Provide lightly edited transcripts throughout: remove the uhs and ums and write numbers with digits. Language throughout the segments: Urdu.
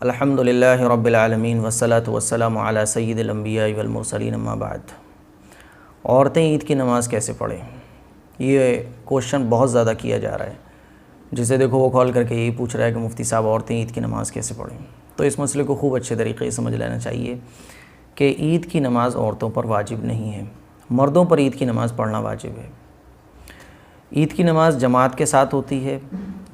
الحمدللہ رب العالمین والصلاة والسلام علی سید الانبیاء والمرسلین اما بعد۔ عورتیں عید کی نماز کیسے پڑھیں؟ یہ کوشچن بہت زیادہ کیا جا رہا ہے، جسے دیکھو وہ کال کر کے یہی پوچھ رہا ہے کہ مفتی صاحب عورتیں عید کی نماز کیسے پڑھیں؟ تو اس مسئلے کو خوب اچھے طریقے سے سمجھ لینا چاہیے کہ عید کی نماز عورتوں پر واجب نہیں ہے، مردوں پر عید کی نماز پڑھنا واجب ہے۔ عید کی نماز جماعت کے ساتھ ہوتی ہے،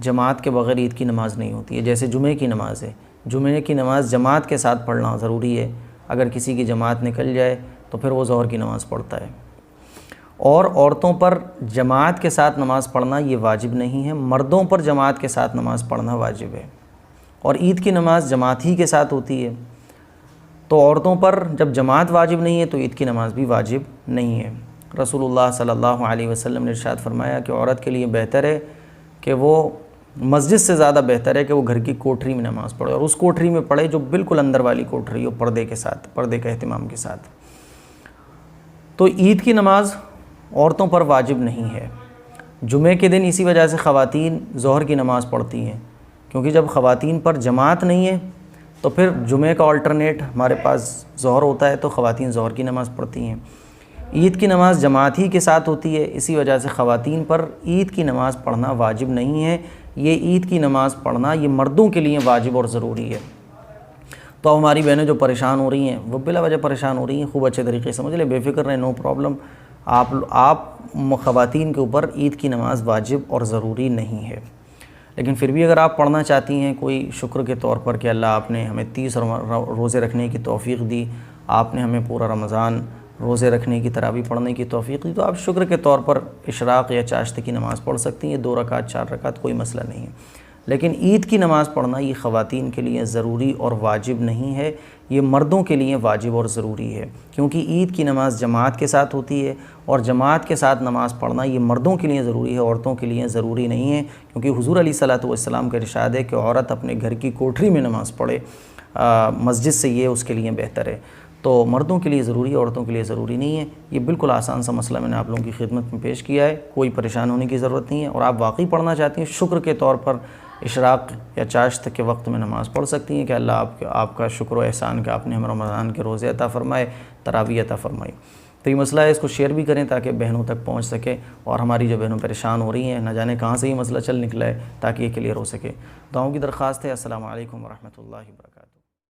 جماعت کے بغیر عید کی نماز نہیں ہوتی ہے۔ جیسے جمعے کی نماز ہے، جمعے کی نماز جماعت کے ساتھ پڑھنا ضروری ہے، اگر کسی کی جماعت نکل جائے تو پھر وہ ظہر کی نماز پڑھتا ہے۔ اور عورتوں پر جماعت کے ساتھ نماز پڑھنا یہ واجب نہیں ہے، مردوں پر جماعت کے ساتھ نماز پڑھنا واجب ہے۔ اور عید کی نماز جماعت ہی کے ساتھ ہوتی ہے، تو عورتوں پر جب جماعت واجب نہیں ہے تو عید کی نماز بھی واجب نہیں ہے۔ رسول اللہ صلی اللہ علیہ وسلم نے ارشاد فرمایا کہ عورت کے لیے بہتر ہے کہ وہ مسجد سے زیادہ بہتر ہے کہ وہ گھر کی کوٹھری میں نماز پڑھے، اور اس کوٹھری میں پڑھے جو بالکل اندر والی کوٹھری ہو، پردے کے ساتھ، پردے کا اہتمام کے ساتھ۔ تو عید کی نماز عورتوں پر واجب نہیں ہے۔ جمعے کے دن اسی وجہ سے خواتین ظہر کی نماز پڑھتی ہیں، کیونکہ جب خواتین پر جماعت نہیں ہے تو پھر جمعے کا آلٹرنیٹ ہمارے پاس ظہر ہوتا ہے، تو خواتین ظہر کی نماز پڑھتی ہیں۔ عید کی نماز جماعت ہی کے ساتھ ہوتی ہے، اسی وجہ سے خواتین پر عید کی نماز پڑھنا واجب نہیں ہے۔ یہ عید کی نماز پڑھنا یہ مردوں کے لیے واجب اور ضروری ہے۔ تو ہماری بہنیں جو پریشان ہو رہی ہیں، وہ بلا وجہ پریشان ہو رہی ہیں، خوب اچھے طریقے سے سمجھ لیں، بے فکر رہیں، نو پرابلم۔ آپ خواتین کے اوپر عید کی نماز واجب اور ضروری نہیں ہے، لیکن پھر بھی اگر آپ پڑھنا چاہتی ہیں کوئی شکر کے طور پر کہ اللہ آپ نے ہمیں 30 روزے رکھنے کی توفیق دی، آپ نے ہمیں پورا رمضان روزے رکھنے کی تراویح پڑھنے کی توفیق دی، تو آپ شکر کے طور پر اشراق یا چاشت کی نماز پڑھ سکتی ہیں، 2 رکعت 4 رکعت، کوئی مسئلہ نہیں ہے۔ لیکن عید کی نماز پڑھنا یہ خواتین کے لیے ضروری اور واجب نہیں ہے، یہ مردوں کے لیے واجب اور ضروری ہے، کیونکہ عید کی نماز جماعت کے ساتھ ہوتی ہے، اور جماعت کے ساتھ نماز پڑھنا یہ مردوں کے لیے ضروری ہے، عورتوں کے لیے ضروری نہیں ہے، کیونکہ حضور علیہ الصلوۃ والسلام کا ارشاد ہے کہ عورت اپنے گھر کی کوٹھری میں نماز پڑھے، مسجد سے یہ اس کے لیے بہتر ہے۔ تو مردوں کے لیے ضروری ہے، عورتوں کے لیے ضروری نہیں ہے۔ یہ بالکل آسان سا مسئلہ میں نے آپ لوگوں کی خدمت میں پیش کیا ہے، کوئی پریشان ہونے کی ضرورت نہیں ہے، اور آپ واقعی پڑھنا چاہتی ہیں شکر کے طور پر اشراق یا چاشت کے وقت میں نماز پڑھ سکتی ہیں کہ اللہ آپ کا شکر و احسان کہ آپ نے ہم رمضان کے روزے عطا فرمائے، تراویح عطا فرمائی۔ تو یہ مسئلہ ہے، اس کو شیئر بھی کریں تاکہ بہنوں تک پہنچ سکے، اور ہماری جو بہنوں پریشان ہو رہی ہیں، نہ جانے کہاں سے یہ مسئلہ چل نکلا ہے، تاکہ یہ کلیئر ہو سکے۔ دعاؤں کی درخواست ہے۔ السلام علیکم ورحمۃ اللہ وبرکاتہ۔